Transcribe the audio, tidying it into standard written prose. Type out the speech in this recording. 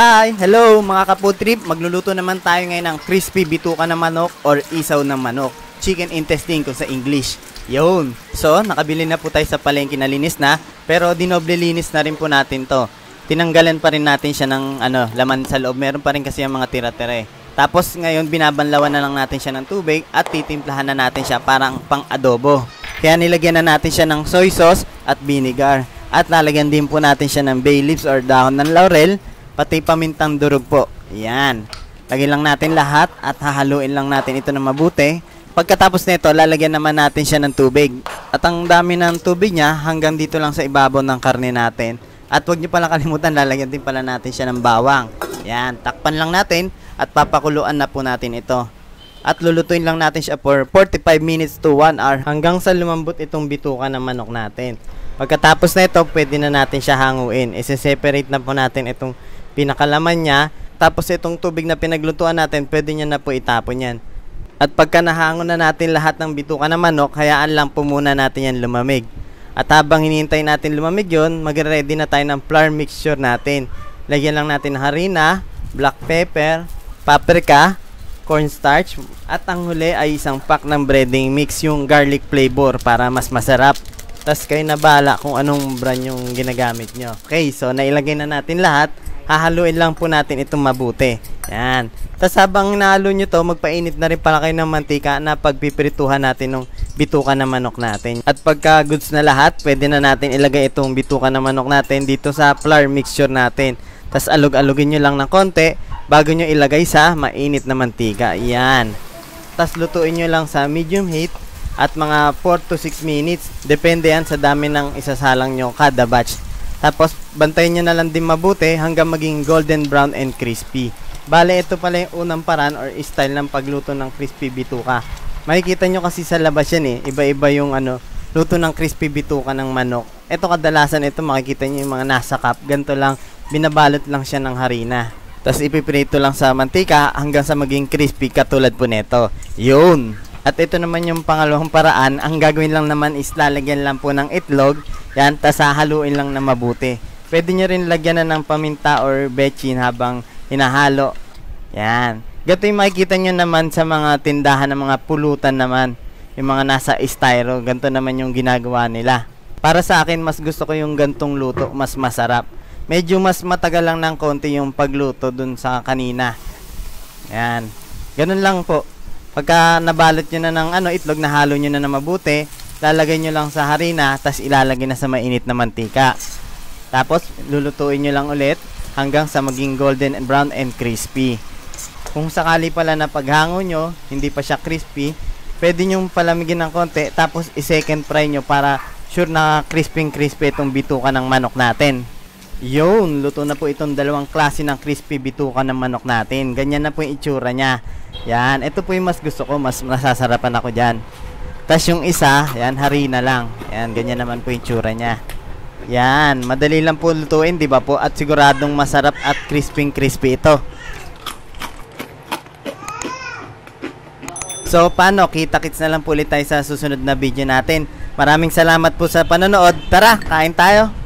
Hi! Hello mga kaputrip! Magluluto naman tayo ngayon ng crispy bituka na manok or isaw ng manok. Chicken intestine kung sa English. Yun! So, nakabili na po tayo sa palengke na linis na, pero dinoble linis na rin po natin to. Tinanggalan pa rin natin siya ng laman sa loob. Meron pa rin kasi yung mga tira-tira. Tapos ngayon binabanlawan na lang natin siya ng tubig at titimplahan na natin siya parang pang adobo. Kaya nilagyan na natin siya ng soy sauce at vinegar. At lalagyan din po natin siya ng bay leaves or dahon ng laurel, pati pamintang durog po. Yan. Lagyan lang natin lahat at hahaluin lang natin ito ng mabuti. Pagkatapos nito, lalagyan naman natin siya ng tubig. At ang dami ng tubig niya hanggang dito lang sa ibabaw ng karne natin. At huwag niyo pala kalimutan, lalagyan din pala natin siya ng bawang. Yan. Takpan lang natin at papakuluan na po natin ito. At lulutuin lang natin siya for 45 minutes to 1 hour hanggang sa lumambot itong bituka ng manok natin. Pagkatapos na ito, pwede na natin siya hanguin. I-separate na po natin itong pinakalaman niya. Tapos itong tubig na pinaglutuan natin, pwede niya na po itapon yan. At pagka nahangon na natin lahat ng bituka ng manok, hayaan lang po muna natin yan lumamig. At habang hinihintay natin lumamig yon, magre-ready na tayo ng flour mixture natin. Lagyan lang natin ng harina, black pepper, paprika, cornstarch, at ang huli ay isang pack ng breading mix, yung garlic flavor para mas masarap. Tapos kayo na bahala kung anong brand yung ginagamit nyo. Okay, so nailagay na natin lahat. Hahaluin lang po natin itong mabuti. Yan. Tapos habang nahalo nyo to, magpainit na rin pala kayo ng mantika na pagpipirituhan natin ng bituka na manok natin. At pagka goods na lahat, pwede na natin ilagay itong bituka na manok natin dito sa flour mixture natin. Tapos alog-alogin nyo lang ng konti bago nyo ilagay sa mainit na mantika. Yan. Tapos lutuin nyo lang sa medium heat at mga 4 to 6 minutes. Depende yan sa dami ng isasalang nyo kada batch. Tapos bantayin nyo na lang din mabuti hanggang maging golden brown and crispy. Bale, ito pala yung unang paraan or style ng pagluto ng crispy bituka. Makikita nyo kasi sa labas yan iba-iba yung luto ng crispy bituka ng manok. Ito kadalasan ito makikita nyo yung mga nasa cup. Ganito lang, binabalot lang siya ng harina. Tapos ipiprito lang sa mantika hanggang sa maging crispy katulad po nito. Yun! At ito naman yung pangalawang paraan. Ang gagawin lang naman is lalagyan lang po ng itlog. Yan, tas hahaluin lang na mabuti. Pwede nyo rin lagyan na ng paminta or bechin habang hinahalo. Yan. Gato yung makikita nyo naman sa mga tindahan ng mga pulutan naman. Yung mga nasa styro. Ganto naman yung ginagawa nila. Para sa akin, mas gusto ko yung gantong luto. Mas masarap. Medyo mas matagal lang ng konti yung pagluto dun sa kanina. Yan. Ganun lang po. Pagka nabalot nyo na ng itlog, nahalo nyo na mabuti, lalagay nyo lang sa harina, tas ilalagay na sa mainit na mantika. Tapos, lulutuin nyo lang ulit hanggang sa maging golden and brown and crispy. Kung sakali pala na paghango nyo, hindi pa siya crispy, pwede nyo palamigin ng konti, tapos i-second fry nyo para sure na crispy itong bituka ng manok natin. Yun, luto na po itong dalawang klase ng crispy bituka ng manok natin. Ganyan na po yung itsura niya. Yan, ito po yung mas gusto ko, mas nasasarapan ako dyan. Tapos yung isa, yan, harina lang. Yan, ganyan naman po yung itsura niya. Yan, madali lang po lutuin, di ba po? At siguradong masarap at crispy ito. So, paano? Kita-kits na lang po ulit tayo sa susunod na video natin. Maraming salamat po sa panonood. Tara, kain tayo!